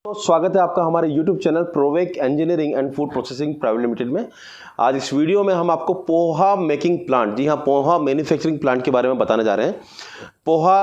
तो स्वागत है आपका हमारे YouTube channel Provek engineering and food processing private limited में। आज इस वीडियो में हम आपको पोहा मेकिंग प्लांट, जी हाँ, पोहा मैन्युफैक्चरिंग प्लांट के बारे में बताने जा रहे हैं। पोहा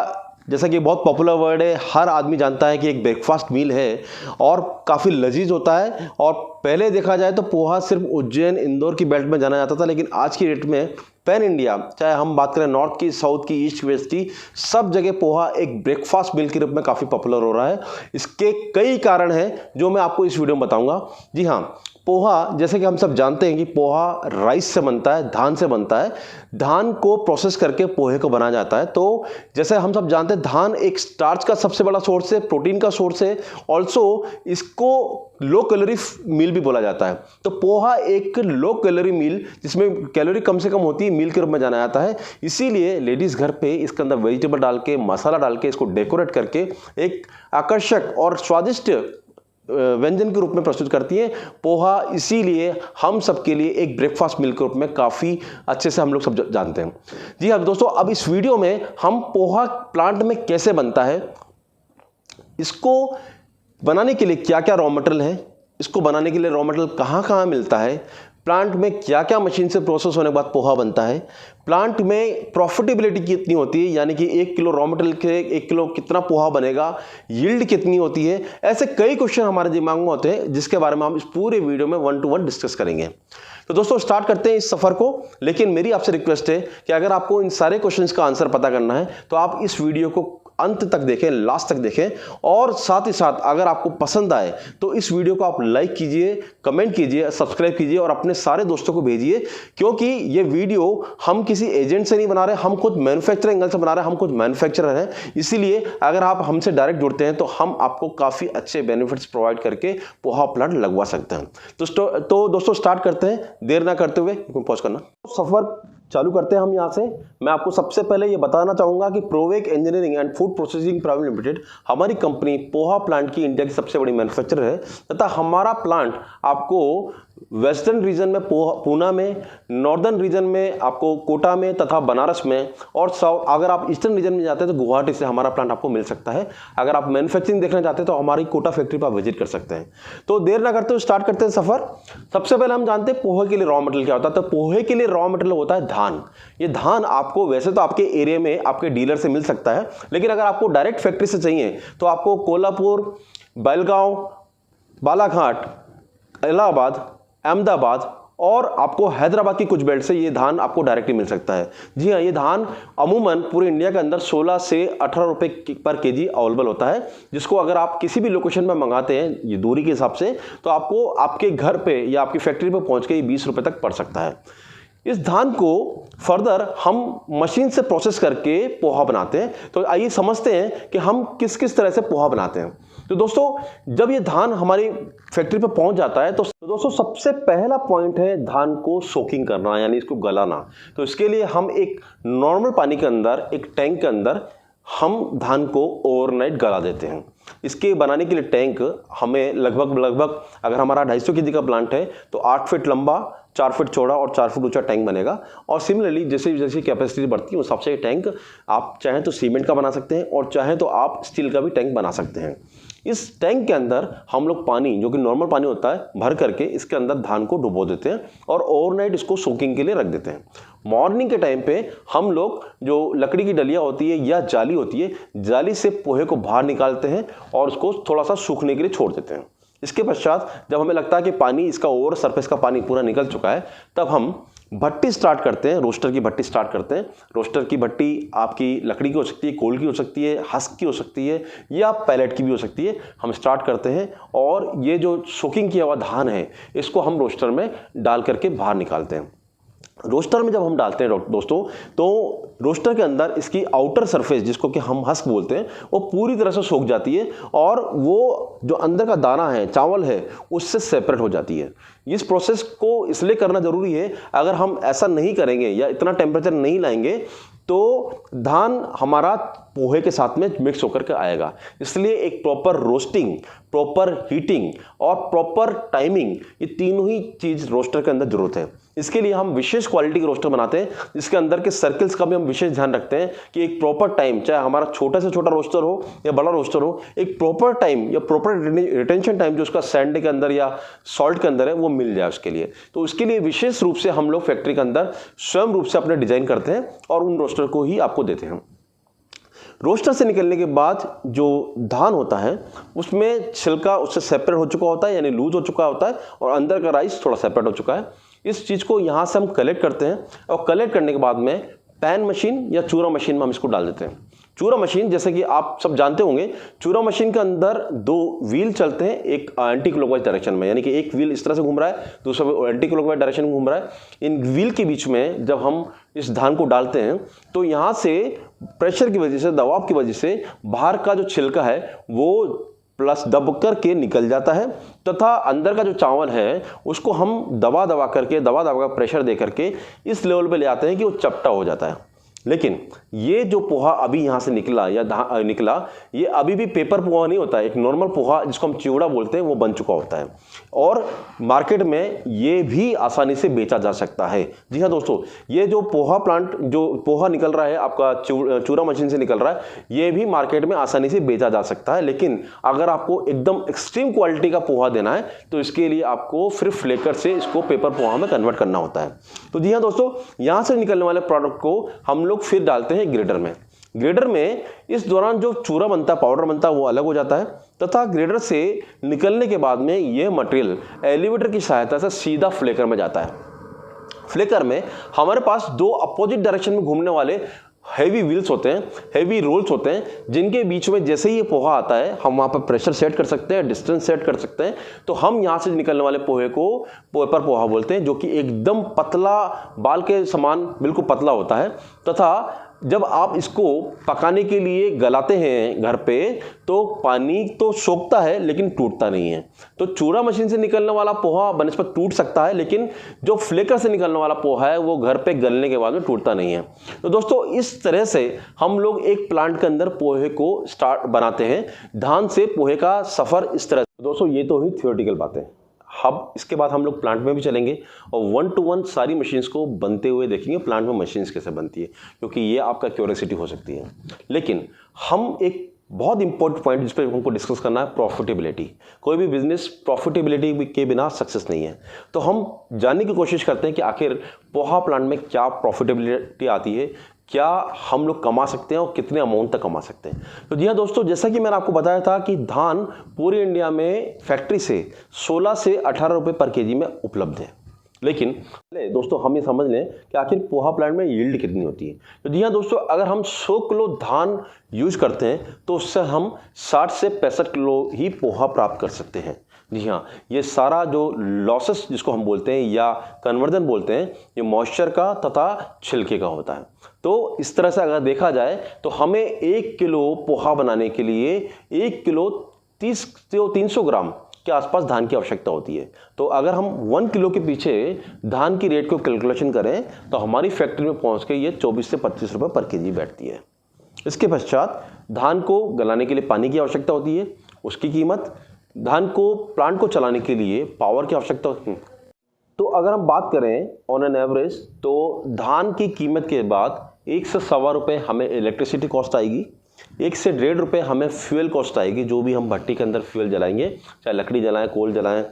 जैसा कि बहुत पॉपुलर वर्ड है, हर आदमी जानता है कि एक ब्रेकफास्ट मील है और काफ़ी लजीज होता है। और पहले देखा जाए तो पोहा सिर्फ उज्जैन इंदौर की बेल्ट में जाना जाता था, लेकिन आज की डेट में पैन इंडिया, चाहे हम बात करें नॉर्थ की, साउथ की, ईस्ट वेस्ट की, सब जगह पोहा एक ब्रेकफास्ट मील के रूप में काफ़ी पॉपुलर हो रहा है। इसके कई कारण हैं जो मैं आपको इस वीडियो में बताऊंगा। जी हाँ, पोहा जैसे कि हम सब जानते हैं कि पोहा राइस से बनता है, धान से बनता है। धान को प्रोसेस करके पोहे को बनाया जाता है। तो जैसे हम सब जानते हैं धान एक स्टार्च का सबसे बड़ा सोर्स है, प्रोटीन का सोर्स है। ऑल्सो इसको लो कैलोरी मील भी बोला जाता है। तो पोहा एक लो कैलोरी मील, जिसमें कैलोरी कम से कम होती है, मील के रूप में जाना जाता है। इसीलिए लेडीज घर पे इसके अंदर वेजिटेबल डाल के, मसाला डाल के, इसको डेकोरेट करके एक आकर्षक और स्वादिष्ट व्यंजन के रूप में प्रस्तुत करती है। पोहा इसीलिए हम सबके लिए एक ब्रेकफास्ट मील के रूप में काफ़ी अच्छे से हम लोग सब जानते हैं। जी हाँ दोस्तों, अब इस वीडियो में हम पोहा प्लांट में कैसे बनता है, इसको बनाने के लिए क्या क्या रॉ मटेरियल है, इसको बनाने के लिए रॉ मटेरियल कहाँ कहाँ मिलता है, प्लांट में क्या क्या मशीन से प्रोसेस होने के बाद पोहा बनता है, प्लांट में प्रॉफिटेबिलिटी कितनी होती है, यानी कि 1 किलो रॉ मटेरियल के 1 किलो कितना पोहा बनेगा, यील्ड कितनी होती है। ऐसे कई क्वेश्चन हमारे दिमाग में होते हैं जिसके बारे में हम इस पूरे वीडियो में 1 to 1 डिस्कस करेंगे। तो दोस्तों स्टार्ट करते हैं इस सफर को। लेकिन मेरी आपसे रिक्वेस्ट है कि अगर आपको इन सारे क्वेश्चंस का आंसर पता करना है तो आप इस वीडियो को अंत तक देखें, लास्ट तक देखें। और साथ ही साथ अगर आपको पसंद आए तो इस वीडियो को आप लाइक कीजिए, कमेंट कीजिए, सब्सक्राइब कीजिए और अपने सारे दोस्तों को भेजिए। क्योंकि ये वीडियो हम किसी एजेंट से नहीं बना रहे, हम खुद मैन्युफैक्चरिंग एंगल से बना रहे हैं, हम खुद मैन्युफैक्चरर हैं। इसीलिए अगर आप हमसे डायरेक्ट जुड़ते हैं तो हम आपको काफ़ी अच्छे बेनिफिट्स प्रोवाइड करके पोहा प्लांट लगवा सकते हैं। तो दोस्तों स्टार्ट करते हैं, देर ना करते हुए। पॉज करना, सफर चालू करते हैं हम यहाँ से। मैं आपको सबसे पहले ये बताना चाहूँगा कि Provek engineering and food processing private limited हमारी कंपनी पोहा प्लांट की इंडिया की सबसे बड़ी मैन्युफैक्चरर है। तथा हमारा प्लांट आपको वेस्टर्न रीजन में पूना में, नॉर्दर्न रीजन में आपको कोटा में तथा बनारस में, और अगर आप ईस्टर्न रीजन में जाते हैं तो गुवाहाटी से हमारा प्लांट आपको मिल सकता है। अगर आप मैन्युफैक्चरिंग देखना चाहते हैं तो हमारी कोटा फैक्ट्री पर आप विजिट कर सकते हैं। तो देर ना करते हुए स्टार्ट करते हैं सफर। सबसे पहले हम जानते हैं पोहे के लिए रॉ मटेरियल क्या होता है। तो पोहे के लिए रॉ मटेरियल होता है धान। ये धान आपको वैसे तो आपके एरिया में आपके डीलर से मिल सकता है, लेकिन अगर आपको डायरेक्ट फैक्ट्री से चाहिए तो आपको कोल्हापुर, बेलगांव, बालाघाट, इलाहाबाद, अहमदाबाद और आपको हैदराबाद की कुछ बेल्ट से ये धान आपको डायरेक्टली मिल सकता है। जी हाँ, ये धान अमूमन पूरे इंडिया के अंदर 16 से 18 रुपए पर केजी अवेलेबल होता है, जिसको अगर आप किसी भी लोकेशन में मंगाते हैं ये दूरी के हिसाब से तो आपको आपके घर पे या आपकी फैक्ट्री पे पहुंच के 20 रुपए तक पड़ सकता है। इस धान को फर्दर हम मशीन से प्रोसेस करके पोहा बनाते हैं। तो आइए समझते हैं कि हम किस किस तरह से पोहा बनाते हैं। तो दोस्तों जब ये धान हमारी फैक्ट्री पे पहुंच जाता है तो दोस्तों सबसे पहला पॉइंट है धान को सोकिंग करना, यानी इसको गलाना। तो इसके लिए हम एक नॉर्मल पानी के अंदर, एक टैंक के अंदर हम धान को ओवरनाइट गला देते हैं। इसके बनाने के लिए टैंक हमें लगभग अगर हमारा 250 केजी का प्लांट है तो 8 फीट लंबा, 4 फीट चौड़ा और 4 फीट ऊंचा टैंक बनेगा। और सिमिलरली जैसे जैसे कैपेसिटी बढ़ती है उस हिसाब से टैंक आप चाहें तो सीमेंट का बना सकते हैं और चाहें तो आप स्टील का भी टैंक बना सकते हैं। इस टैंक के अंदर हम लोग पानी, जो कि नॉर्मल पानी होता है, भर करके इसके अंदर धान को डुबो देते हैं और ओवरनाइट इसको सोकिंग के लिए रख देते हैं। मॉर्निंग के टाइम पे हम लोग जो लकड़ी की डलिया होती है या जाली होती है, जाली से पोहे को बाहर निकालते हैं और उसको थोड़ा सा सूखने के लिए छोड़ देते हैं। इसके पश्चात जब हमें लगता है कि पानी, इसका ओवर सरफेस का पानी पूरा निकल चुका है, तब हम भट्टी स्टार्ट करते हैं, रोस्टर की भट्टी स्टार्ट करते हैं। रोस्टर की भट्टी आपकी लकड़ी की हो सकती है, कोल की हो सकती है, हस्क की हो सकती है या पैलेट की भी हो सकती है। हम स्टार्ट करते हैं और ये जो सोकिंग किया हुआ धान है इसको हम रोस्टर में डाल करके बाहर निकालते हैं। रोस्टर में जब हम डालते हैं दोस्तों तो रोस्टर के अंदर इसकी आउटर सरफेस, जिसको कि हम हस्क बोलते हैं, वो पूरी तरह से सूख जाती है और वो जो अंदर का दाना है, चावल है, उससे सेपरेट हो जाती है। इस प्रोसेस को इसलिए करना जरूरी है, अगर हम ऐसा नहीं करेंगे या इतना टेम्परेचर नहीं लाएंगे तो धान हमारा पोहे के साथ में मिक्स होकर के आएगा। इसलिए एक प्रॉपर रोस्टिंग, प्रॉपर हीटिंग और प्रॉपर टाइमिंग, ये तीनों ही चीज़ रोस्टर के अंदर जरूरत है। इसके लिए हम विशेष क्वालिटी के रोस्टर बनाते हैं, जिसके अंदर के सर्कल्स का भी हम विशेष ध्यान रखते हैं कि एक प्रॉपर टाइम, चाहे हमारा छोटा से छोटा रोस्टर हो या बड़ा रोस्टर हो, एक प्रॉपर टाइम या प्रॉपर रिटेंशन टाइम जो उसका सैंड के अंदर या सॉल्ट के अंदर है वो मिल जाए उसके लिए। तो उसके लिए विशेष रूप से हम लोग फैक्ट्री के अंदर स्वयं रूप से अपने डिजाइन करते हैं और उन रोस्टर को ही आपको देते हैं। रोस्टर से निकलने के बाद जो धान होता है उसमें छिलका उससे सेपरेट हो चुका होता है, यानी लूज हो चुका होता है, और अंदर का राइस थोड़ा सेपरेट हो चुका है। इस चीज़ को यहाँ से हम कलेक्ट करते हैं और कलेक्ट करने के बाद में पैन मशीन या चूरा मशीन में हम इसको डाल देते हैं। चूरा मशीन, जैसे कि आप सब जानते होंगे, चूरा मशीन के अंदर 2 व्हील चलते हैं, एक एंटी क्लॉकवाइज डायरेक्शन में, यानी कि एक व्हील इस तरह से घूम रहा है, दूसरा एंटी क्लॉकवाइज डायरेक्शन में घूम रहा है। इन व्हील के बीच में जब हम इस धान को डालते हैं तो यहाँ से प्रेशर की वजह से, दबाव की वजह से बाहर का जो छिलका है वो प्लस दब करके निकल जाता है, तथा अंदर का जो चावल है उसको हम दबा दबा कर प्रेशर दे करके इस लेवल पे ले आते हैं कि वो चपटा हो जाता है। लेकिन ये जो पोहा अभी यहाँ से निकला ये अभी भी पेपर पोहा नहीं होता है, एक नॉर्मल पोहा जिसको हम चिवड़ा बोलते हैं वो बन चुका होता है और मार्केट में ये भी आसानी से बेचा जा सकता है। जी हाँ दोस्तों, ये जो पोहा प्लांट, जो पोहा निकल रहा है आपका चूरा मशीन से निकल रहा है, ये भी मार्केट में आसानी से बेचा जा सकता है। लेकिन अगर आपको एकदम एक्सट्रीम क्वालिटी का पोहा देना है तो इसके लिए आपको फिर फ्लेकर से इसको पेपर पोहा में कन्वर्ट करना होता है। तो जी हाँ दोस्तों, यहाँ से निकलने वाले प्रोडक्ट को हम लोग फिर डालते हैं ग्रेडर में। ग्रेडर में इस दौरान जो चूरा बनता है, पाउडर बनता है, वो अलग हो जाता है, तथा ग्रेडर से निकलने के बाद में यह मटेरियल एलिवेटर की सहायता से सीधा फ्लेकर में जाता है। फ्लेकर में हमारे पास 2 अपोजिट डायरेक्शन में घूमने वाले हैवी व्हील्स होते हैं, हैवी रोल्स होते हैं, जिनके बीच में जैसे ही ये पोहा आता है हम वहाँ पर प्रेशर सेट कर सकते हैं, डिस्टेंस सेट कर सकते हैं। तो हम यहाँ से निकलने वाले पोहे को पेपर पोहा बोलते हैं, जो कि एकदम पतला, बाल के समान बिल्कुल पतला होता है। तथा जब आप इसको पकाने के लिए गलाते हैं घर पे तो पानी तो सोखता है लेकिन टूटता नहीं है। तो चूरा मशीन से निकलने वाला पोहा बनिस्बत टूट सकता है, लेकिन जो फ्लेकर से निकलने वाला पोहा है वो घर पे गलने के बाद में टूटता नहीं है। तो दोस्तों, इस तरह से हम लोग एक प्लांट के अंदर पोहे को बनाते हैं। धान से पोहे का सफर इस तरह। दोस्तों, ये तो ही थियोरेटिकल बातें। अब इसके बाद हम लोग प्लांट में भी चलेंगे और 1 to 1 सारी मशीन्स को बनते हुए देखेंगे, प्लांट में मशीन्स कैसे बनती है, क्योंकि ये आपका क्यूरियोसिटी हो सकती है। लेकिन हम एक बहुत इंपॉर्टेंट पॉइंट जिस पर हमको डिस्कस करना है, प्रॉफिटेबिलिटी। कोई भी बिजनेस प्रॉफिटेबिलिटी के बिना सक्सेस नहीं है। तो हम जानने की कोशिश करते हैं कि आखिर पोहा प्लांट में क्या प्रॉफिटेबिलिटी आती है, क्या हम लोग कमा सकते हैं और कितने अमाउंट तक कमा सकते हैं। तो जी हाँ दोस्तों, जैसा कि मैंने आपको बताया था कि धान पूरे इंडिया में फैक्ट्री से 16 से 18 रुपये पर केजी में उपलब्ध है। लेकिन दोस्तों, हम ये समझ लें कि आखिर पोहा प्लांट में यील्ड कितनी होती है। तो जी हाँ दोस्तों, अगर हम 100 किलो धान यूज करते हैं तो उससे हम 60 से 65 किलो ही पोहा प्राप्त कर सकते हैं। जी हाँ, ये सारा जो लॉसेस जिसको हम बोलते हैं या कन्वर्जन बोलते हैं, ये मॉइस्चर का तथा छिलके का होता है। तो इस तरह से अगर देखा जाए तो हमें 1 किलो पोहा बनाने के लिए 1 किलो 30 से 300 ग्राम के आसपास धान की आवश्यकता होती है। तो अगर हम 1 किलो के पीछे धान की रेट को कैलकुलेशन करें तो हमारी फैक्ट्री में पहुंच के ये 24 से 25 रुपये पर केजी बैठती है। इसके पश्चात धान को गलाने के लिए पानी की आवश्यकता होती है, उसकी कीमत, धान को प्लांट को चलाने के लिए पावर की आवश्यकता होती है। तो अगर हम बात करें ऑन एन एवरेज, तो धान की कीमत के बाद 1 से सवा रुपये हमें इलेक्ट्रिसिटी कॉस्ट आएगी, 1 से 1.5 रुपये हमें फ्यूल कॉस्ट आएगी, जो भी हम भट्टी के अंदर फ्यूल जलाएंगे, चाहे लकड़ी जलाएं, कोल जलाएं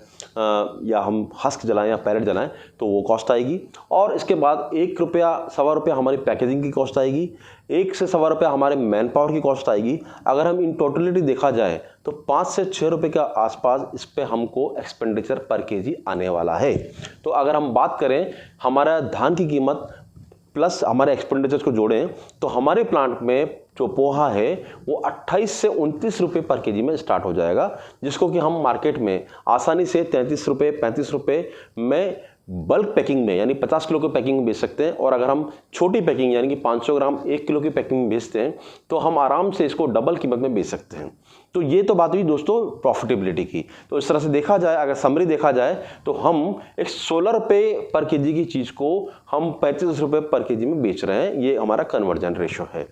या हम हस्क जलाएं या पैलेट जलाएं, तो वो कॉस्ट आएगी। और इसके बाद 1 रुपया सवा रुपया हमारी पैकेजिंग की कॉस्ट आएगी, 1 से सवा रुपया हमारे मैन पावर की कॉस्ट आएगी। अगर हम इन टोटलिटी देखा जाए तो 5 से 6 रुपये के आसपास इस पर हमको एक्सपेंडिचर पर केजी आने वाला है। तो अगर हम बात करें हमारा धान की कीमत प्लस हमारे एक्सपेंडिचर्स को जोड़ें तो हमारे प्लांट में जो पोहा है वो 28 से 29 रुपये पर केजी में स्टार्ट हो जाएगा, जिसको कि हम मार्केट में आसानी से 33 रुपये 35 रुपये में बल्क पैकिंग में, यानी 50 किलो की पैकिंग में बेच सकते हैं। और अगर हम छोटी पैकिंग यानी कि 500 ग्राम 1 किलो की पैकिंग में बेचते हैं तो हम आराम से इसको डबल कीमत में बेच सकते हैं। तो ये तो बात हुई दोस्तों प्रॉफिटेबिलिटी की। तो इस तरह से देखा जाए, अगर समरी देखा जाए तो हम एक 16 रुपये पर केजी की चीज़ को हम 35 रुपये पर केजी में बेच रहे हैं। ये हमारा कन्वर्जन रेशो है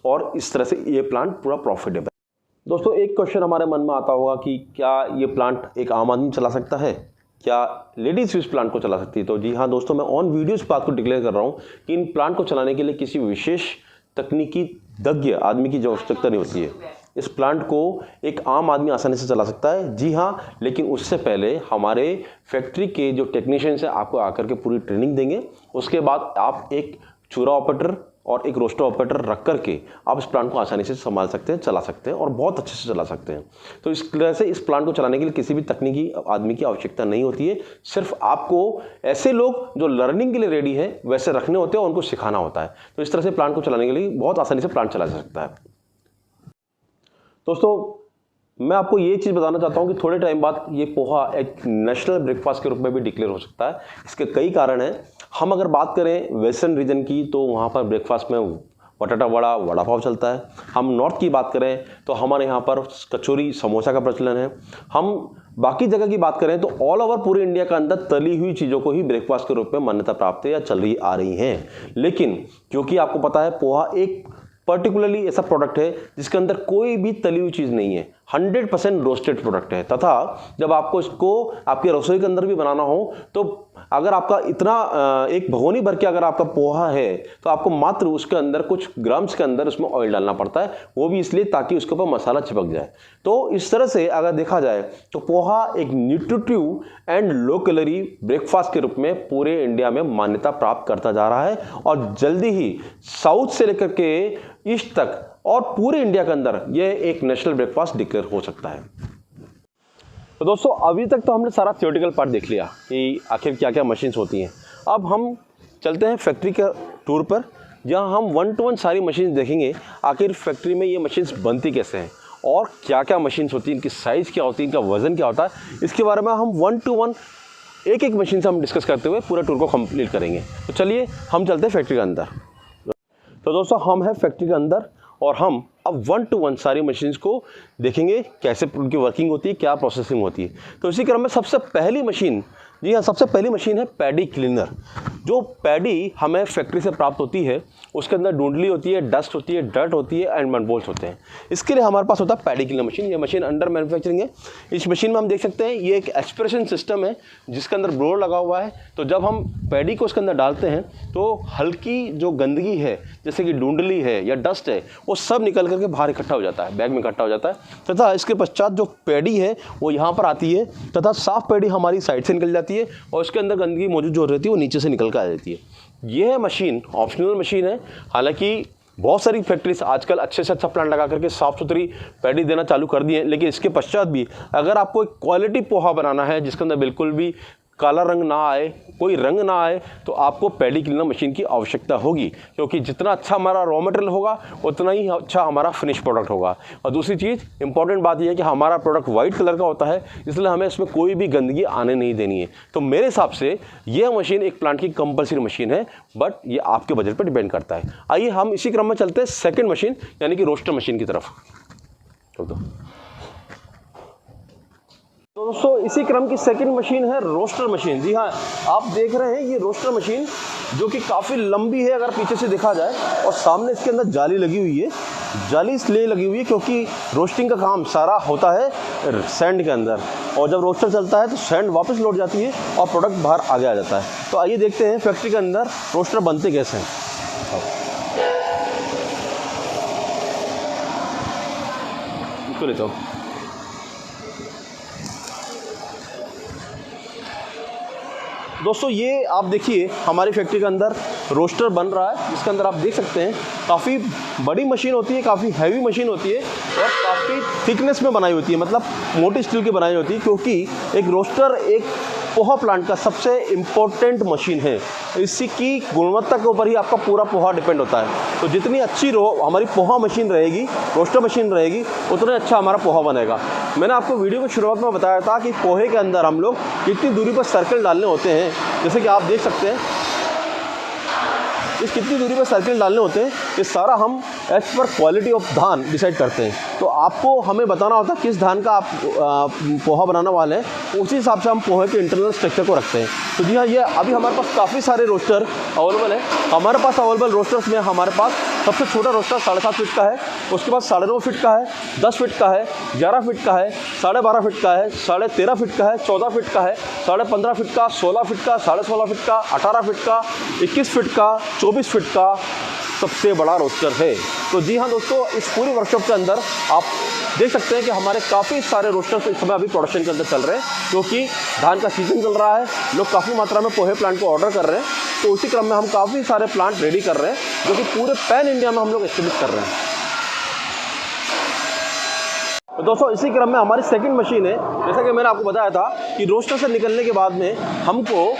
और इस तरह से ये प्लांट पूरा प्रॉफिटेबल। दोस्तों, एक क्वेश्चन हमारे मन में आता होगा कि क्या ये प्लांट एक आम आदमी चला सकता है? क्या लेडीज भी इस प्लांट को चला सकती है? तो जी हाँ दोस्तों, मैं ऑन वीडियो इस बात को डिक्लेयर कर रहा हूँ कि इन प्लांट को चलाने के लिए किसी विशेष तकनीकी दज्ञ आदमी की जो आवश्यकता नहीं होती है। इस प्लांट को एक आम आदमी आसानी से चला सकता है। जी हाँ, लेकिन उससे पहले हमारे फैक्ट्री के जो टेक्नीशियंस हैं आपको आकर के पूरी ट्रेनिंग देंगे। उसके बाद आप एक चूरा ऑपरेटर और एक रोस्टर ऑपरेटर रख करके आप इस प्लांट को आसानी से संभाल सकते हैं, चला सकते हैं और बहुत अच्छे से चला सकते हैं। तो इस तरह से इस प्लांट को चलाने के लिए किसी भी तकनीकी आदमी की आवश्यकता नहीं होती है। सिर्फ आपको ऐसे लोग जो लर्निंग के लिए रेडी है वैसे रखने होते हैं और उनको सिखाना होता है। तो इस तरह से प्लांट को चलाने के लिए बहुत आसानी से प्लांट चला जा सकता है। दोस्तों, मैं आपको ये चीज़ बताना चाहता हूँ कि थोड़े टाइम बाद ये पोहा एक नेशनल ब्रेकफास्ट के रूप में भी डिक्लेयर हो सकता है। इसके कई कारण हैं। हम अगर बात करें वेस्टर्न रीजन की तो वहाँ पर ब्रेकफास्ट में बटाटा वड़ा, वड़ा पाव चलता है। हम नॉर्थ की बात करें तो हमारे यहाँ पर कचौरी, समोसा का प्रचलन है। हम बाकी जगह की बात करें तो ऑल ओवर पूरे इंडिया के अंदर तली हुई चीज़ों को ही ब्रेकफास्ट के रूप में मान्यता प्राप्त है या चल रही आ रही हैं। लेकिन क्योंकि आपको पता है पोहा एक पर्टिकुलरली ऐसा प्रोडक्ट है जिसके अंदर कोई भी तली हुई चीज़ नहीं है, 100% रोस्टेड प्रोडक्ट है। तथा जब आपको इसको आपके रसोई के अंदर भी बनाना हो तो अगर आपका इतना एक भगोनी भर के अगर आपका पोहा है तो आपको मात्र उसके अंदर कुछ ग्राम्स के अंदर उसमें ऑयल डालना पड़ता है, वो भी इसलिए ताकि उसके ऊपर मसाला चिपक जाए। तो इस तरह से अगर देखा जाए तो पोहा एक nutritive and low calorie breakfast के रूप में पूरे इंडिया में मान्यता प्राप्त करता जा रहा है और जल्दी ही साउथ से लेकर के ईस्ट तक और पूरे इंडिया के अंदर यह एक नेशनल ब्रेकफास्ट डिक्लेयर हो सकता है। तो दोस्तों, अभी तक तो हमने सारा थियोरेटिकल पार्ट देख लिया कि आखिर क्या क्या मशीन्स होती हैं। अब हम चलते हैं फैक्ट्री के टूर पर, जहां हम 1 to 1 सारी मशीन्स देखेंगे। आखिर फैक्ट्री में ये मशीन्स बनती कैसे हैं और क्या क्या मशीन्स होती हैं, इनकी साइज़ क्या होती है, इनका वज़न क्या होता है, इसके बारे में हम 1 to 1 एक एक मशीन से हम डिस्कस करते हुए पूरा टूर को कंप्लीट करेंगे। तो चलिए हम चलते हैं फैक्ट्री के अंदर। तो दोस्तों, हम हैं फैक्ट्री के अंदर और हम अब 1 to 1 सारी मशीन्स को देखेंगे, कैसे उनकी वर्किंग होती है, क्या प्रोसेसिंग होती है। तो इसी क्रम में सबसे पहली मशीन, जी हाँ, सबसे पहली मशीन है पैडी क्लीनर। जो पैडी हमें फैक्ट्री से प्राप्त होती है उसके अंदर डूंडली होती है, डस्ट होती है, डर्ट होती है एंड मनबोल्स होते हैं। इसके लिए हमारे पास होता है पैडी क्लीनर मशीन। ये मशीन अंडर मैन्युफैक्चरिंग है। इस मशीन में हम देख सकते हैं ये एक एक्सप्रेशन सिस्टम है जिसके अंदर ब्लोअर लगा हुआ है। तो जब हम पैडी को उसके अंदर डालते हैं तो हल्की जो गंदगी है जैसे कि डूंडली है या डस्ट है वो सब निकल करके बाहर इकट्ठा हो जाता है, बैग में इकट्ठा हो जाता है। तथा इसके पश्चात जो पैडी है वो यहाँ पर आती है तथा साफ पैडी हमारी साइड से निकल जाती है और उसके अंदर गंदगी मौजूद जो रहती है वो नीचे से निकल कर आ जाती है। यह मशीन ऑप्शनल मशीन है। हालांकि बहुत सारी फैक्ट्रीज आजकल अच्छे से अच्छा प्लांट लगा करके साफ़ सुथरी पैडी देना चालू कर दिए हैं, लेकिन इसके पश्चात भी अगर आपको एक क्वालिटी पोहा बनाना है जिसके अंदर बिल्कुल भी काला रंग ना आए, कोई रंग ना आए, तो आपको पैडी क्लीनर मशीन की आवश्यकता होगी। क्योंकि जितना अच्छा हमारा रॉ मटेरियल होगा उतना ही अच्छा हमारा फिनिश प्रोडक्ट होगा। और दूसरी चीज़ इंपॉर्टेंट बात यह है कि हमारा प्रोडक्ट वाइट कलर का होता है, इसलिए हमें इसमें कोई भी गंदगी आने नहीं देनी है। तो मेरे हिसाब से यह मशीन एक प्लांट की कंपल्सरी मशीन है, बट ये आपके बजट पर डिपेंड करता है। आइए हम इसी क्रम में चलते हैं सेकेंड मशीन यानी कि रोस्टर मशीन की तरफ। तो दोस्तों, इसी क्रम की सेकंड मशीन है रोस्टर मशीन। जी हाँ, आप देख रहे हैं ये रोस्टर मशीन जो कि काफ़ी लंबी है अगर पीछे से देखा जाए, और सामने इसके अंदर जाली लगी हुई है। जाली इसलिए लगी हुई है क्योंकि रोस्टिंग का काम सारा होता है सैंड के अंदर, और जब रोस्टर चलता है तो सैंड वापस लौट जाती है और प्रोडक्ट बाहर आगे आ जाता है। तो आइए देखते हैं फैक्ट्री के अंदर रोस्टर बनते कैसे हैं। इसको लेता हूँ। दोस्तों, ये आप देखिए हमारी फैक्ट्री के अंदर रोस्टर बन रहा है, जिसके अंदर आप देख सकते हैं काफ़ी बड़ी मशीन होती है, काफ़ी हैवी मशीन होती है और काफ़ी थिकनेस में बनाई होती है, मतलब मोटी स्टील की बनाई होती है। क्योंकि एक रोस्टर एक पोहा प्लांट का सबसे इम्पोर्टेंट मशीन है। इसी की गुणवत्ता के ऊपर ही आपका पूरा पोहा डिपेंड होता है। तो जितनी अच्छी हमारी पोहा मशीन रहेगी, रोस्टर मशीन रहेगी, उतना अच्छा हमारा पोहा बनेगा। मैंने आपको वीडियो की शुरुआत में बताया था कि पोहे के अंदर हम लोग कितनी दूरी पर सर्कल डालने होते हैं। जैसे कि आप देख सकते हैं इस कितनी दूरी पर सर्कल डालने होते हैं, ये सारा हम एज पर क्वालिटी ऑफ धान डिसाइड करते हैं। तो आपको हमें बताना होता है किस धान का आप पोहा बनाने वाले हैं, उसी हिसाब से हम पोहे के इंटरनल स्ट्रक्चर को रखते हैं। तो जी हाँ, ये अभी हमारे पास काफ़ी सारे रोस्टर अवेलेबल है। हमारे पास अवेलेबल रोस्टर्स में हमारे पास सबसे छोटा रोस्टर 7.5 फीट का है, उसके बाद 9.5 फीट का है, 10 फीट का है, 11 फीट का है, 12.5 फीट का है, 13.5 फीट का है, 14 फीट का है, 15.5 फीट का, 16 फीट का, 16.5 फीट का, 18 फीट का, 21 फीट का, 24 फीट का सबसे बड़ा रोस्टर है। तो जी हाँ दोस्तों, इस पूरी वर्कशॉप के अंदर आप देख सकते हैं कि हमारे काफ़ी सारे रोस्टर्स इस समय अभी प्रोडक्शन के अंदर चल रहे हैं, क्योंकि धान का सीजन चल रहा है, लोग काफ़ी मात्रा में पोहे प्लांट को ऑर्डर कर रहे हैं। तो उसी क्रम में हम काफ़ी सारे प्लांट रेडी कर रहे हैं, जो कि पूरे पैन इंडिया में हम लोग एस्टेब्लिश कर रहे हैं। तो दोस्तों, इसी क्रम में हमारी सेकंड मशीन है। जैसा कि मैंने आपको बताया था कि रोस्टर से निकलने के बाद में हमको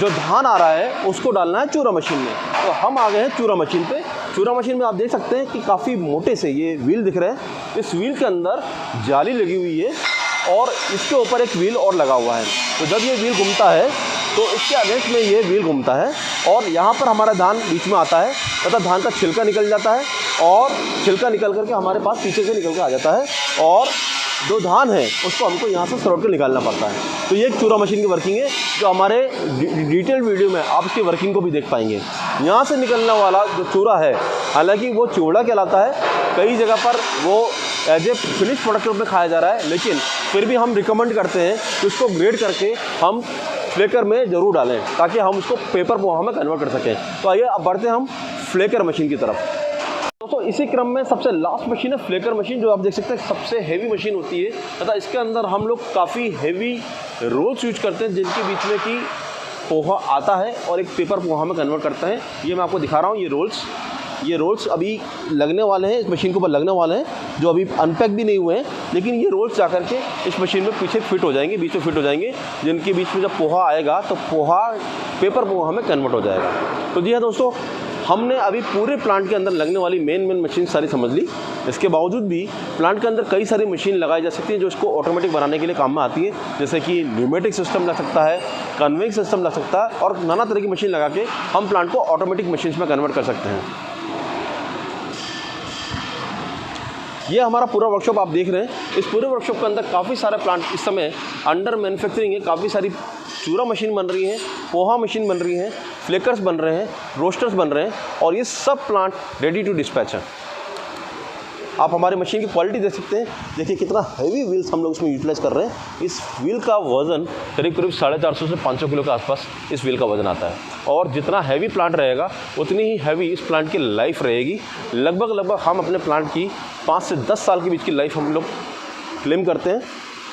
जो धान आ रहा है उसको डालना है चूरा मशीन में। तो हम आ गए हैं चूरा मशीन पे। चूरा मशीन में आप देख सकते हैं कि काफ़ी मोटे से ये व्हील दिख रहे हैं। इस व्हील के अंदर जाली लगी हुई है और इसके ऊपर एक व्हील और लगा हुआ है। तो जब ये व्हील घूमता है तो इसके अगेंस्ट में ये व्हील घूमता है और यहाँ पर हमारा धान बीच में आता है तथा धान का छिलका निकल जाता है और छिलका निकल करके हमारे पास पीछे से निकल के आ जाता है और जो धान है उसको हमको यहाँ से सरोट के निकालना पड़ता है। तो ये एक चूरा मशीन की वर्किंग है, जो हमारे डिटेल वीडियो में आप इसकी वर्किंग को भी देख पाएंगे। यहाँ से निकलने वाला जो चूरा है, हालांकि वो चिवड़ा कहलाता है, कई जगह पर वो एज ए फिनिश प्रोडक्ट रूप में खाया जा रहा है, लेकिन फिर भी हम रिकमेंड करते हैं कि उसको ग्रेड करके हम फ्लेकर में ज़रूर डालें ताकि हम उसको पेपर पोहा में कन्वर्ट कर सकें। तो आइए अब बढ़ते हैं हम फ्लेकर मशीन की तरफ। दोस्तों, इसी क्रम में सबसे लास्ट मशीन है फ्लेकर मशीन, जो आप देख सकते हैं सबसे हेवी मशीन होती है तथा इसके अंदर हम लोग काफ़ी हेवी रोल्स यूज करते हैं, जिनके बीच में कि पोहा आता है और एक पेपर पोहा में कन्वर्ट करता है। ये मैं आपको दिखा रहा हूँ, ये रोल्स अभी लगने वाले हैं, इस मशीन के ऊपर लगने वाले हैं, जो अभी अनपैक भी नहीं हुए हैं, लेकिन ये रोल्स जा करके इस मशीन में पीछे फिट हो जाएंगे, बीच में फिट हो जाएंगे, जिनके बीच में जब पोहा आएगा तो पोहा पेपर पोहा में कन्वर्ट हो जाएगा। तो जी हाँ दोस्तों, हमने अभी पूरे प्लांट के अंदर लगने वाली मेन मशीन सारी समझ ली। इसके बावजूद भी प्लांट के अंदर कई सारी मशीन लगाई जा सकती है जो इसको ऑटोमेटिक बनाने के लिए काम में आती है, जैसे कि न्यूमेटिक सिस्टम लग सकता है, कन्वेइंग सिस्टम लग सकता है और नाना तरह की मशीन लगा के हम प्लांट को ऑटोमेटिक मशीन में कन्वर्ट कर सकते हैं। ये हमारा पूरा वर्कशॉप आप देख रहे हैं। इस पूरे वर्कशॉप के अंदर काफ़ी सारे प्लांट इस समय अंडर मैन्युफैक्चरिंग है। काफ़ी सारी चूरा मशीन बन रही है, पोहा मशीन बन रही है, फ्लेकर्स बन रहे हैं, रोस्टर्स बन रहे हैं और ये सब प्लांट रेडी टू डिस्पैच हैं। आप हमारी मशीन की क्वालिटी देख सकते हैं। देखिए कितना हैवी व्हील्स हम लोग इसमें यूटिलाइज कर रहे हैं। इस व्हील का वज़न करीब 450 से 500 किलो के आसपास इस व्हील का वज़न आता है और जितना हैवी प्लांट रहेगा उतनी ही हैवी इस प्लांट की लाइफ रहेगी। लगभग हम अपने प्लांट की 5 से 10 साल के बीच की लाइफ हम लोग क्लेम करते हैं,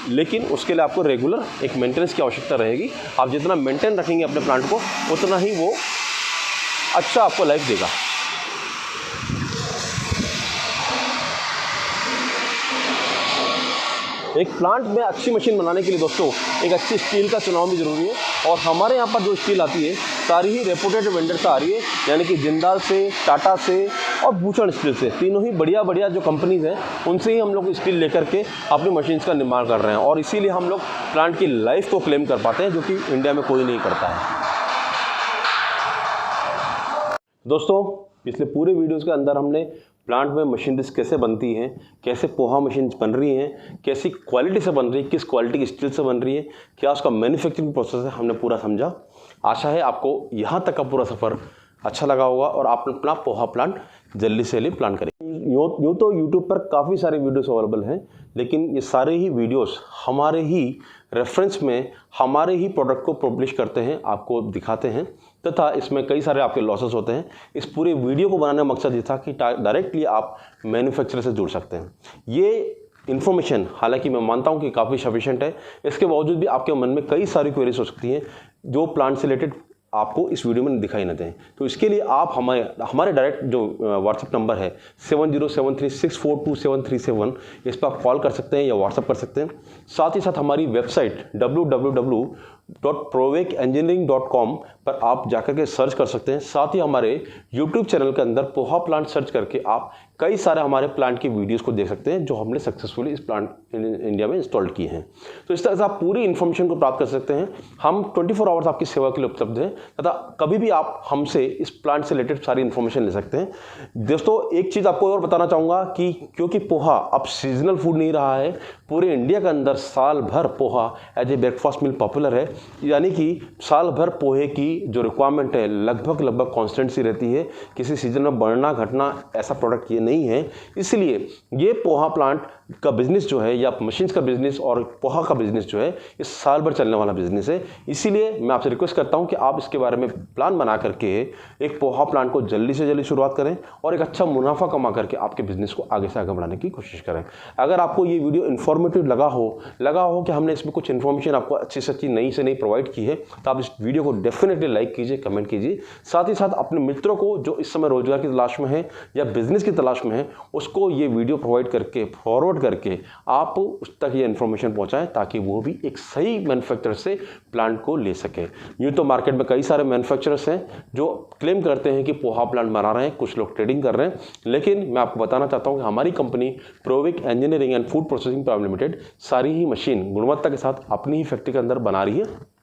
लेकिन उसके लिए आपको रेगुलर एक मेंटेनेंस की आवश्यकता रहेगी। आप जितना मेंटेन रखेंगे अपने प्लांट को उतना ही वो अच्छा आपको लाइफ देगा। एक प्लांट में अच्छी मशीन बनाने के लिए दोस्तों एक अच्छी स्टील का चुनाव भी ज़रूरी है और हमारे यहाँ पर जो स्टील आती है सारी ही रेपुटेड वेंडर से आ रही है, यानी कि जिंदाल से, टाटा से और भूषण स्टील से, तीनों ही बढ़िया जो कंपनीज़ हैं उनसे ही हम लोग स्टील लेकर के अपनी मशीन्स का निर्माण कर रहे हैं और इसीलिए हम लोग प्लांट की लाइफ को क्लेम कर पाते हैं, जो कि इंडिया में कोई नहीं करता है। दोस्तों, पिछले पूरे वीडियोज़ के अंदर हमने प्लांट में मशीनरीज कैसे बनती हैं, कैसे पोहा मशीन बन रही हैं, कैसी क्वालिटी से बन रही है, किस क्वालिटी की स्टील से बन रही है, क्या उसका मैन्युफैक्चरिंग प्रोसेस है, हमने पूरा समझा। आशा है आपको यहाँ तक का पूरा सफ़र अच्छा लगा होगा और आप अपना पोहा प्लांट जल्दी से जल्दी प्लान करें। यूँ तो यूट्यूब पर काफ़ी सारे वीडियोस अवेलेबल हैं, लेकिन ये सारे ही वीडियोस हमारे ही रेफरेंस में हमारे ही प्रोडक्ट को पब्लिश करते हैं, आपको दिखाते हैं, तथा इसमें कई सारे आपके लॉसेस होते हैं। इस पूरे वीडियो को बनाने का मकसद ये था कि डायरेक्टली आप मैन्युफैक्चरर से जुड़ सकते हैं। ये इन्फॉर्मेशन हालांकि मैं मानता हूँ कि काफ़ी सफिशिएंट है, इसके बावजूद भी आपके मन में कई सारी क्वेरीज हो सकती हैं जो प्लांट से रिलेटेड आपको इस वीडियो में दिखाई न दें। तो इसके लिए आप हमारे डायरेक्ट जो व्हाट्सएप नंबर है 7073642737, इस पर आप कॉल कर सकते हैं या व्हाट्सएप कर सकते हैं। साथ ही साथ हमारी वेबसाइट www.provekengineering.com पर आप जाकर के सर्च कर सकते हैं। साथ ही हमारे यूट्यूब चैनल के अंदर पोहा प्लांट सर्च करके आप कई सारे हमारे प्लांट की वीडियोस को देख सकते हैं जो हमने सक्सेसफुली इस प्लांट इंडिया में इंस्टॉल किए हैं। तो इस तरह से आप पूरी इन्फॉर्मेशन को प्राप्त कर सकते हैं। हम 24 आवर्स आपकी सेवा के लिए उपलब्ध हैं। तथा कभी भी आप हमसे इस प्लांट से रिलेटेड सारी इन्फॉर्मेशन ले सकते हैं। दोस्तों एक चीज़ आपको और बताना चाहूँगा कि क्योंकि पोहा अब सीजनल फूड नहीं रहा है, पूरे इंडिया के अंदर साल भर poha as a breakfast meal popular है, यानी कि साल भर पोहे की जो रिक्वायरमेंट है लगभग कांस्टेंट सी रहती है, किसी सीजन में बढ़ना घटना ऐसा प्रोडक्ट ये नहीं है। इसलिए ये पोहा प्लांट का बिजनेस जो है या मशीन्स का बिजनेस और पोहा का बिजनेस जो है ये साल भर चलने वाला बिजनेस है। इसीलिए मैं आपसे रिक्वेस्ट करता हूं कि आप इसके बारे में प्लान बना करके एक पोहा प्लांट को जल्दी से जल्दी शुरुआत करें और एक अच्छा मुनाफा कमा करके आपके बिजनेस को आगे से आगे बढ़ाने की कोशिश करें। अगर आपको ये वीडियो इन्फॉर्मेटिव लगा हो कि हमने इसमें कुछ इन्फॉर्मेशन आपको अच्छी से अच्छी नई से नई प्रोवाइड की है, तो आप इस वीडियो को डेफिनेटली लाइक कीजिए, कमेंट कीजिए। साथ ही साथ अपने मित्रों को जो इस समय रोजगार की तलाश में है या बिजनेस की तलाश में है, उसको ये वीडियो प्रोवाइड करके फॉरवर्ड करके आप उस तक ये इन्फॉर्मेशन पहुंचाएं ताकि वो भी एक सही मैन्युफैक्चरर से प्लांट को ले सके। यूँ तो मार्केट में कई सारे मैन्युफैक्चरर्स हैं जो क्लेम करते हैं कि पोहा प्लांट बना रहे हैं, कुछ लोग ट्रेडिंग कर रहे हैं, लेकिन मैं आपको बताना चाहता हूं कि हमारी company Provek engineering and food processing private limited सारी ही मशीन गुणवत्ता के साथ अपनी ही फैक्ट्री के अंदर बना रही है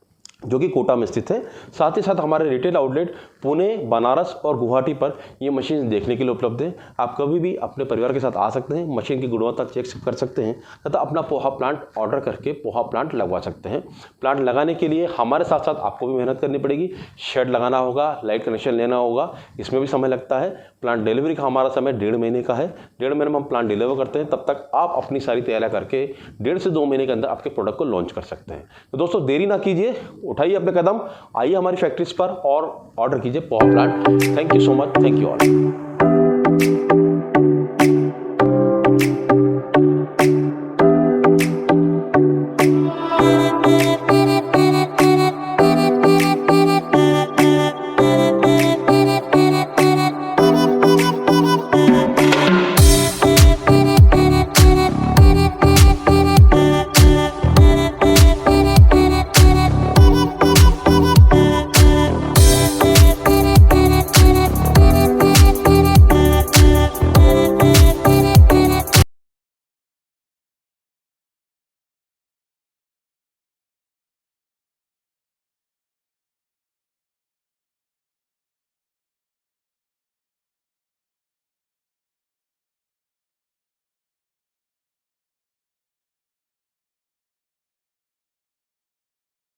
जो कि कोटा में स्थित है। साथ ही साथ हमारे रिटेल आउटलेट पुणे, बनारस और गुवाहाटी पर ये मशीन देखने के लिए उपलब्ध है। आप कभी भी अपने परिवार के साथ आ सकते हैं, मशीन की गुणवत्ता चेक कर सकते हैं तथा अपना पोहा प्लांट ऑर्डर करके पोहा प्लांट लगवा सकते हैं। प्लांट लगाने के लिए हमारे साथ साथ आपको भी मेहनत करनी पड़ेगी, शेड लगाना होगा, लाइट कनेक्शन लेना होगा, इसमें भी समय लगता है। प्लांट डिलीवरी का हमारा समय 1.5 महीने का है, 1.5 महीने में हम प्लांट डिलीवर करते हैं, तब तक आप अपनी सारी तैयारियां करके 1.5 से 2 महीने के अंदर आपके प्रोडक्ट को लॉन्च कर सकते हैं। तो दोस्तों देरी ना कीजिए, उठाइए अपने कदम, आइए हमारी फैक्ट्रीज पर और ऑर्डर कीजिए poha plant. Thank you so much, thank you all.